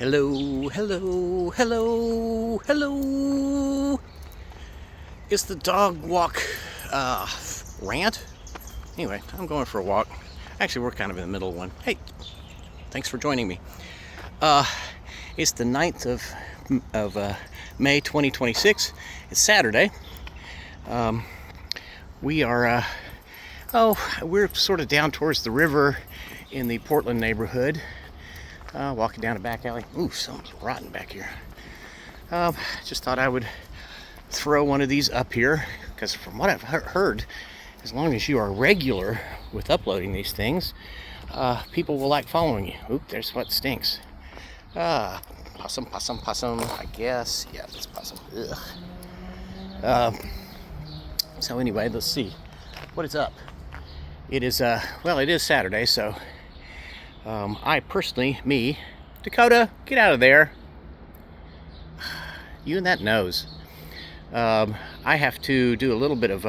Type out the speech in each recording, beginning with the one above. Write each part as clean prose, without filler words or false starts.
Hello, hello, hello, hello. It's the dog walk rant. Anyway, I'm going for a walk. Actually, we're kind of in the middle of one. Hey, thanks for joining me. It's the 9th of May 2026. It's Saturday. We're sort of down towards the river in the Portland neighborhood. Walking down a back alley. Ooh, something's rotten back here. Just thought I would throw one of these up here, because from what I've heard, as long as you are regular with uploading these things, people will like following you. Oop, there's what stinks. Possum, I guess. Yeah, it's possum. Ugh. So anyway, let's see. What is up? It is, it is Saturday, so I personally, Dakota, get out of there. You and that nose. I have to do a little bit of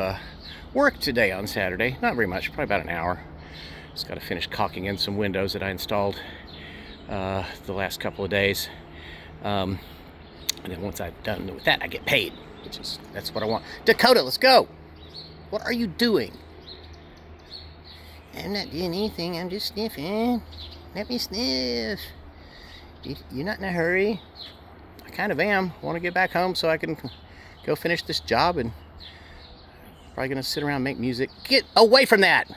work today on Saturday. Not very much, probably about an hour. Just got to finish caulking in some windows that I installed the last couple of days. And then once I'm done with that, I get paid, that's what I want. Dakota, let's go. What are you doing? I'm not doing anything, I'm just sniffing. Let me sniff. You're not in a hurry. I kind of am. I want to get back home so I can go finish this job, and probably going to sit around and make music. Get away from that!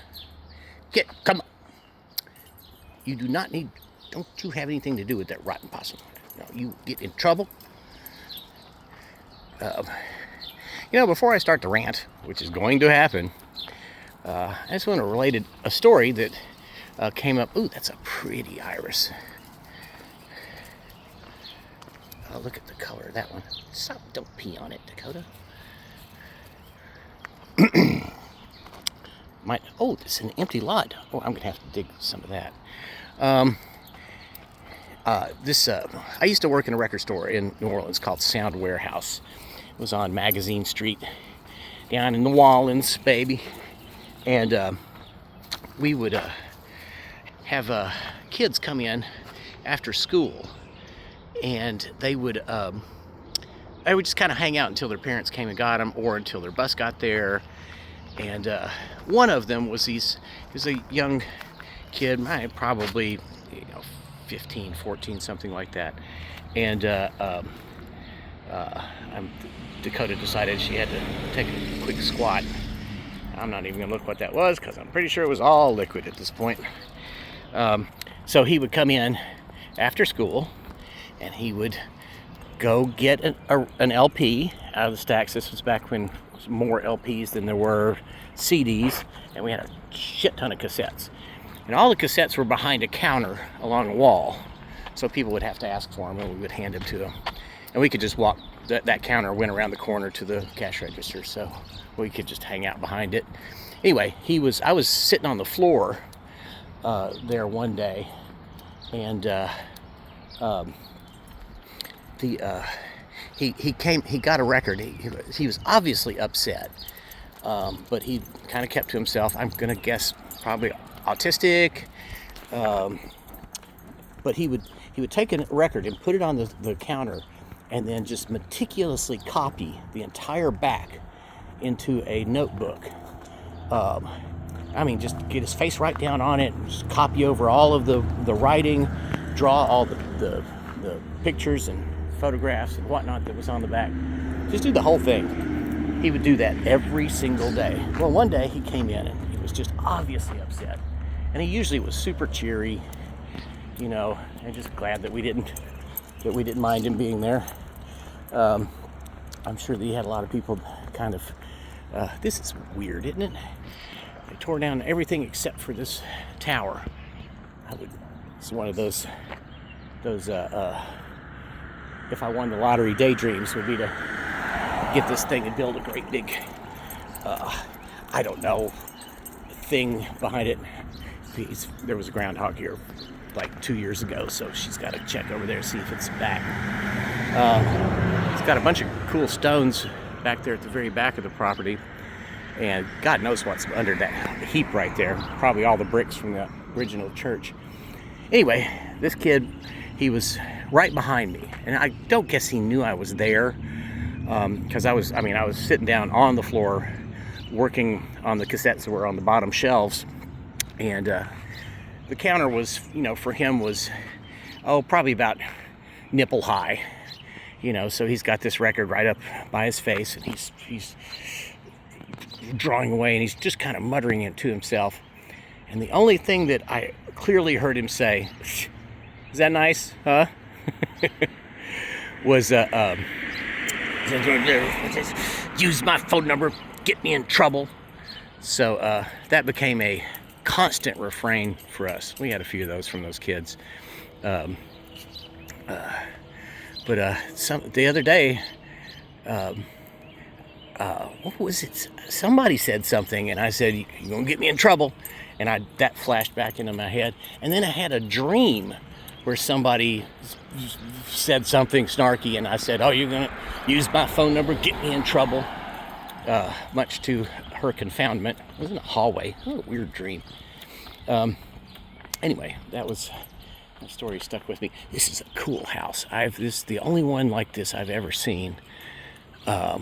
Come on. You do not need, don't you have anything to do with that rotten possum. No, you get in trouble. Before I start the rant, which is going to happen, I just want to relate a story that came up. Ooh, that's a pretty iris. Oh, look at the color of that one. Stop, don't pee on it, Dakota. It's an empty lot. Oh, I'm going to have to dig some of that. I used to work in a record store in New Orleans called Sound Warehouse. It was on Magazine Street, down in New Orleans, baby. And we would have kids come in after school, and they would just kind of hang out until their parents came and got them, or until their bus got there. And one of them was he was a young kid, probably 15, 14, something like that. And Dakota decided she had to take a quick squat. I'm not even going to look what that was, because I'm pretty sure it was all liquid at this point. So he would come in after school, and he would go get an LP out of the stacks. This was back when there was more LPs than there were CDs, and we had a shit ton of cassettes. And all the cassettes were behind a counter along a wall, so people would have to ask for them, and we would hand them to them. And we could just walk, that counter went around the corner to the cash register, so we could just hang out behind it. Anyway, I was sitting on the floor there one day, and he got a record. He was obviously upset, but he kind of kept to himself. I'm gonna guess probably autistic, but he would take a record and put it on the counter, and then just meticulously copy the entire back into a notebook. Just get his face right down on it, and just copy over all of the writing, draw all the pictures and photographs and whatnot that was on the back. Just do the whole thing. He would do that every single day. Well, one day he came in and he was just obviously upset. And he usually was super cheery, and just glad that we didn't mind him being there. I'm sure that he had a lot of people kind of, this is weird, isn't it? They tore down everything except for this tower. It's one of those, if I won the lottery, daydreams would be to get this thing and build a great big, thing behind it. There was a groundhog here like 2 years ago, so she's got to check over there, see if it's back. It's got a bunch of cool stones back there at the very back of the property, and God knows what's under that heap right there. Probably all the bricks from the original church. Anyway, this kid he was right behind me, and I don't guess he knew I was there, because I was sitting down on the floor working on the cassettes that were on the bottom shelves, and the counter was, for him was, probably about nipple high, so he's got this record right up by his face, and he's drawing away, and he's just kind of muttering it to himself. And the only thing that I clearly heard him say, "Is that nice, huh?" was, "Use my phone number, get me in trouble." So that became a constant refrain for us. We had a few of those from those kids. But the other day, what was it? Somebody said something, and I said, "You're gonna get me in trouble," and that flashed back into my head. And then I had a dream where somebody said something snarky, and I said, "Oh, you're gonna use my phone number, get me in trouble," much to her confoundment. It was in a hallway. What a weird dream. Anyway, that story stuck with me. This is a cool house. This is the only one like this I've ever seen. It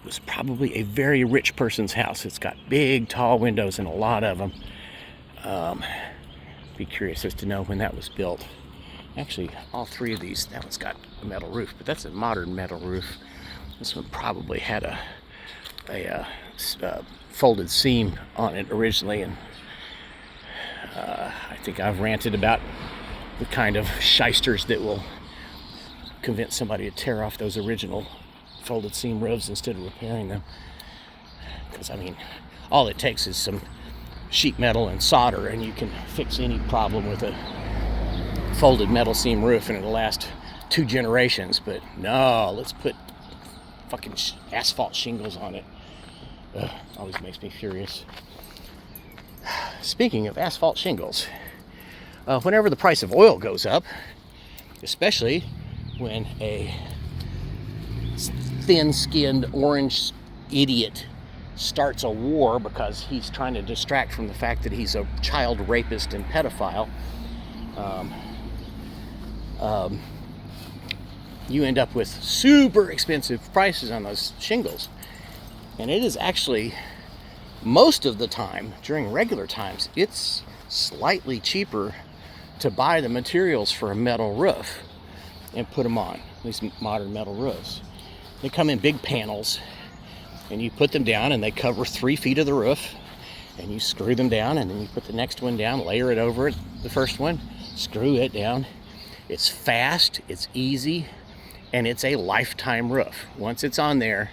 was probably a very rich person's house. It's got big, tall windows and a lot of them. Be curious as to know when that was built. Actually, all three of these, that one's got a metal roof, but that's a modern metal roof. This one probably had a folded seam on it originally, and I think I've ranted about the kind of shysters that will convince somebody to tear off those original folded seam roofs instead of repairing them. Because, all it takes is some sheet metal and solder, and you can fix any problem with a folded metal seam roof, and it'll last 2 generations. But no, let's put fucking asphalt shingles on it. Always makes me furious. Speaking of asphalt shingles, whenever the price of oil goes up, especially when a thin-skinned orange idiot starts a war because he's trying to distract from the fact that he's a child rapist and pedophile, you end up with super expensive prices on those shingles. And it is actually, most of the time, during regular times, it's slightly cheaper to buy the materials for a metal roof and put them on, these modern metal roofs. They come in big panels, and you put them down, and they cover 3 feet of the roof, and you screw them down, and then you put the next one down, layer it over the first one, screw it down. It's fast, it's easy, and it's a lifetime roof. Once it's on there,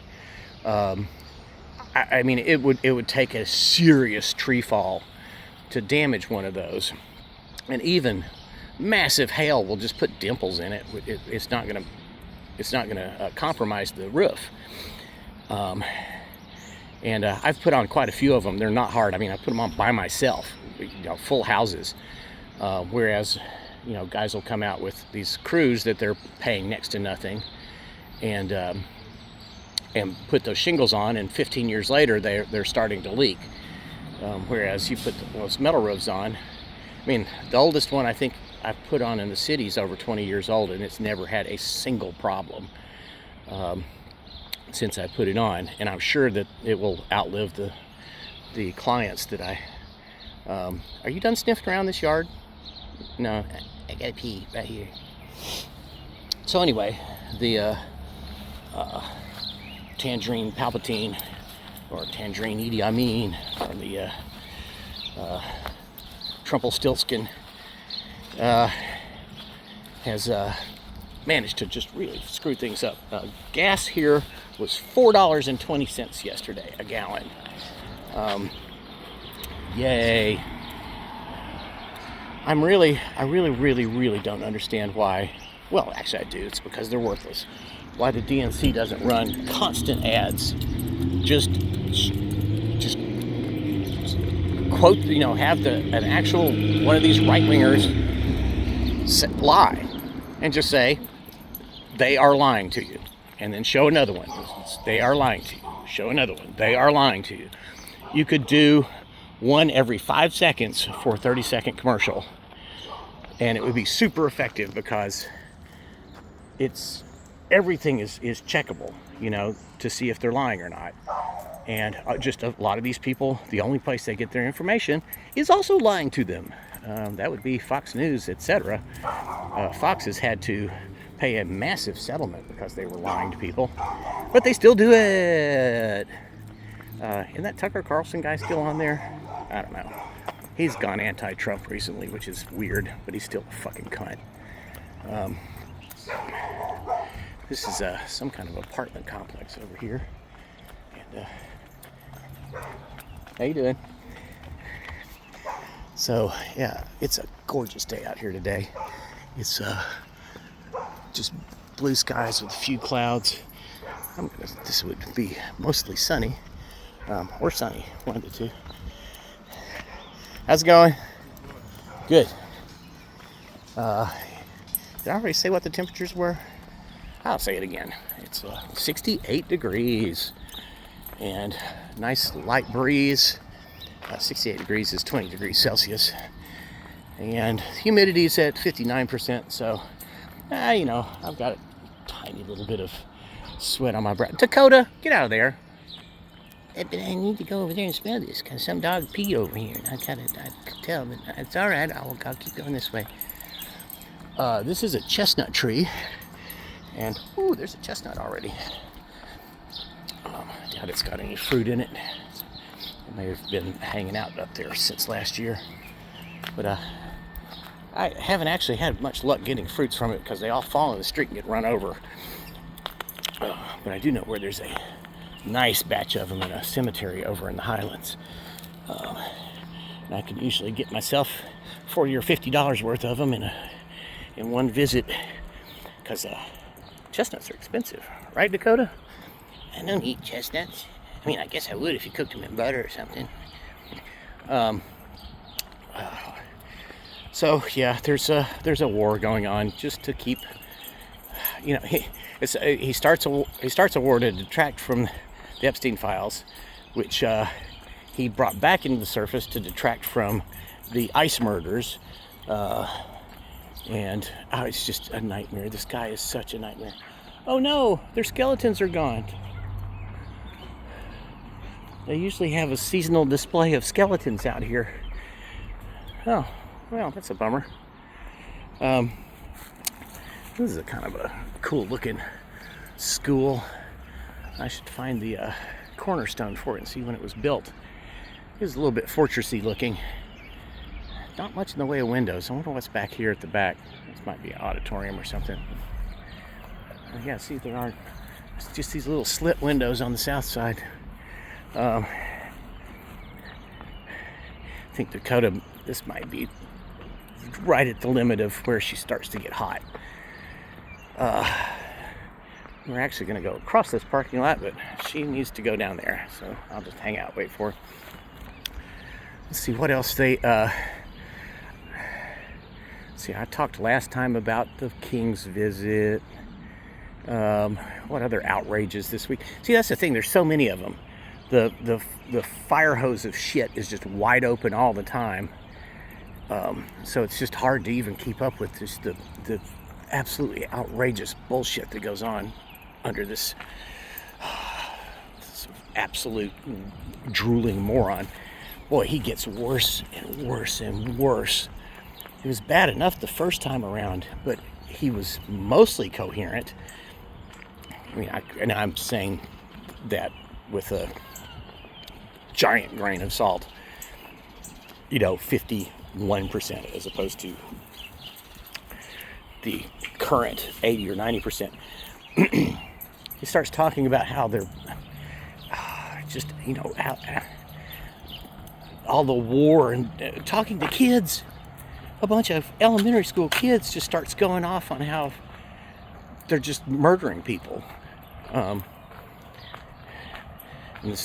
it would take a serious tree fall to damage one of those, and even massive hail will just put dimples in it. It's not gonna compromise the roof. And I've put on quite a few of them. They're not hard. I put them on by myself, full houses. Whereas, guys will come out with these crews that they're paying next to nothing, and put those shingles on, and 15 years later they're starting to leak. Whereas you put those metal roofs on. The oldest one I think I've put on in the city is over 20 years old, and it's never had a single problem since I put it on. And I'm sure that it will outlive the clients that I... are you done sniffing around this yard? No, I gotta pee right here. So anyway, the Tangerine Palpatine, or Tangerine Idi Amin, or the Trumpelstiltskin has managed to just really screw things up. Gas here was $4.20 yesterday a gallon. Yay. I really don't understand why. Well, actually I do. It's because they're worthless. Why the DNC doesn't run constant ads. Just quote, have an actual one of these right-wingers lie and just say, they are lying to you. And then show another one. They are lying to you. Show another one. They are lying to you. You could do one every 5 seconds for a 30-second commercial And it would be super effective because everything is checkable, you know, to see if they're lying or not. And just a lot of these people, the only place they get their information is also lying to them. That would be Fox News, etc. Fox has had to pay a massive settlement because they were lying to people, but they still do it. Isn't that Tucker Carlson guy still on there? I don't know. He's gone anti-Trump recently, which is weird, but he's still a fucking cunt. This is some kind of apartment complex over here. And how you doing? So yeah, it's a gorgeous day out here today. It's just blue skies with a few clouds. This would be mostly sunny, or sunny, one of the two. How's it going? Good. Did I already say what the temperatures were? I'll say it again. It's 68 degrees and nice light breeze. 68 degrees is 20 degrees Celsius. And humidity is at 59%, so, you know, I've got a tiny little bit of sweat on my brow. Dakota, get out of there. But I need to go over there and smell this, because some dog peed over here, and I could tell, but it's all right. I'll keep going this way. This is a chestnut tree, and, ooh, there's a chestnut already. I doubt it's got any fruit in it. It may have been hanging out up there since last year. But I haven't actually had much luck getting fruits from it because they all fall in the street and get run over. But I do know where there's a nice batch of them in a cemetery over in the Highlands. And I can usually get myself $40 or $50 worth of them in one visit, because chestnuts are expensive, right, Dakota? I don't eat chestnuts. I mean, I guess I would if you cooked them in butter or something. So yeah, there's a war going on just to keep, you know, he starts a war to detract from the Epstein files, which he brought back into the surface to detract from the ICE murders, and it's just a nightmare. This guy is such a nightmare. Oh no, their skeletons are gone. They usually have a seasonal display of skeletons out here. Oh, well, that's a bummer. This is a kind of a cool looking school. I should find the cornerstone for it and see when it was built. It was a little bit fortressy looking. Not much in the way of windows. I wonder what's back here at the back. This might be an auditorium or something. Yeah, see, there aren't just these little slit windows on the south side. I think Dakota, this might be right at the limit of where she starts to get hot. We're actually going to go across this parking lot, but she needs to go down there, so I'll just hang out, wait for her. Let's see what else they see. I talked last time about the King's visit. What other outrages this week? See, that's the thing, there's so many of them. The fire hose of shit is just wide open all the time. So it's just hard to even keep up with just the absolutely outrageous bullshit that goes on under this absolute drooling moron. Boy, he gets worse and worse and worse. It was bad enough the first time around, but he was mostly coherent. I mean, I'm saying that with a giant grain of salt. You know, 51% as opposed to the current 80 or 90%. He starts talking about how they're just, you know, all the war and talking to kids. A bunch of elementary school kids just starts going off on how they're just murdering people. And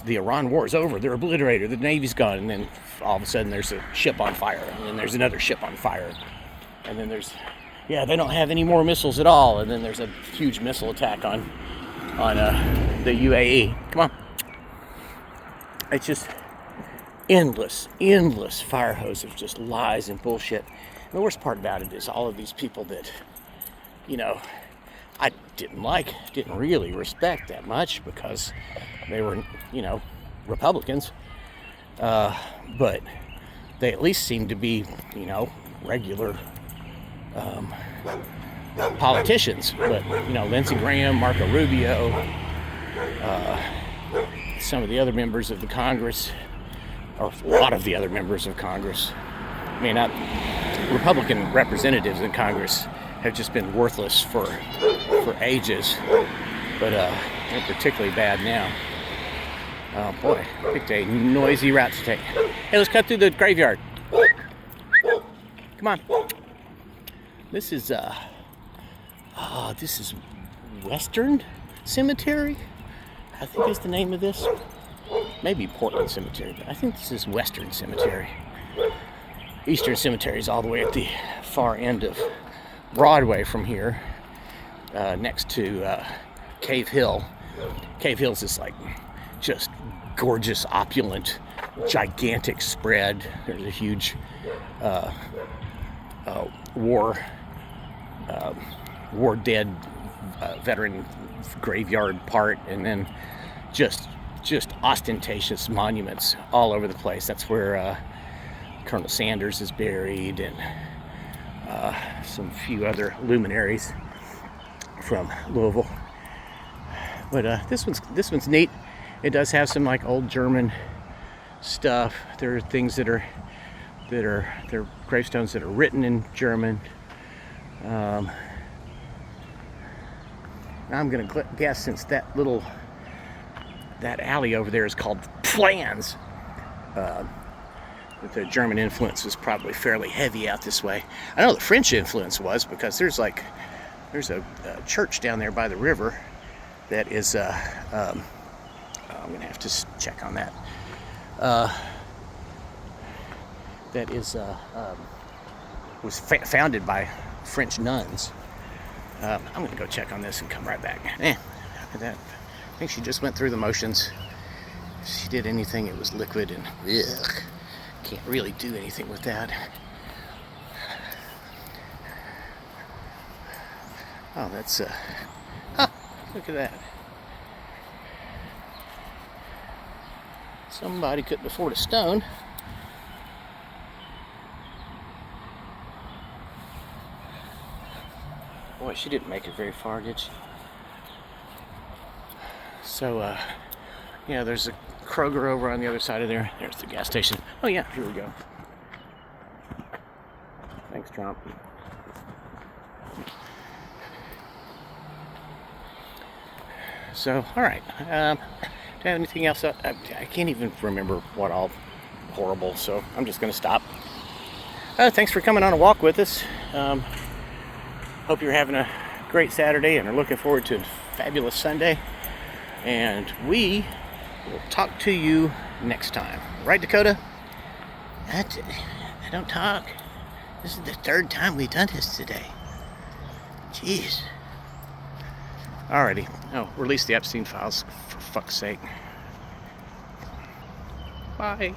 the Iran war is over. They're obliterated. The Navy's gone. And then all of a sudden there's a ship on fire. And then there's another ship on fire. And then there's, yeah, they don't have any more missiles at all. And then there's a huge missile attack on the UAE. Come on. It's just endless fire hose of just lies and bullshit. the worst part about it is all of these people that, you know, I didn't really respect that much because they were, you know, Republicans. But they at least seemed to be, you know, regular politicians. But, you know, Lindsey Graham, Marco Rubio, some of the other members of the Congress, or a lot of the other members of Congress, I mean, not Republican representatives in Congress have just been worthless for ages, but they're particularly bad now. Oh boy, picked a noisy route to take. Hey, let's cut through the graveyard. Come on. This is Western Cemetery, I think is the name of this. Maybe Portland Cemetery, but I think this is Western Cemetery. Eastern Cemetery is all the way at the far end of Broadway from here, next to Cave Hill. Cave Hill's this like just gorgeous, opulent, gigantic spread. There's a huge war dead veteran graveyard part, and then just ostentatious monuments all over the place. That's where Colonel Sanders is buried, and some few other luminaries from Louisville. But this one's neat. It does have some like old German stuff. There are things that are gravestones that are written in German. I'm gonna guess, since that alley over there is called Plans, the German influence was probably fairly heavy out this way. I know the French influence was, because there's a church down there by the river that is I'm gonna have to check on that. That is was founded by French nuns. I'm gonna go check on this and come right back. After that, I think she just went through the motions. If she did anything, it was liquid, and ugh, can't really do anything with that. Oh, that's look at that. Somebody couldn't afford a stone. Boy, she didn't make it very far, did she? So, yeah, there's a Kroger over on the other side of there. There's the gas station. Oh yeah, here we go. Thanks, Trump. So, all right. Do I have anything else? I can't even remember what all horrible, so I'm just going to stop. Thanks for coming on a walk with us. Hope you're having a great Saturday and are looking forward to a fabulous Sunday. And we will talk to you next time. Right, Dakota? I don't talk. This is the third time we've done this today. Jeez. Alrighty. Oh, release the Epstein files, for fuck's sake. Bye.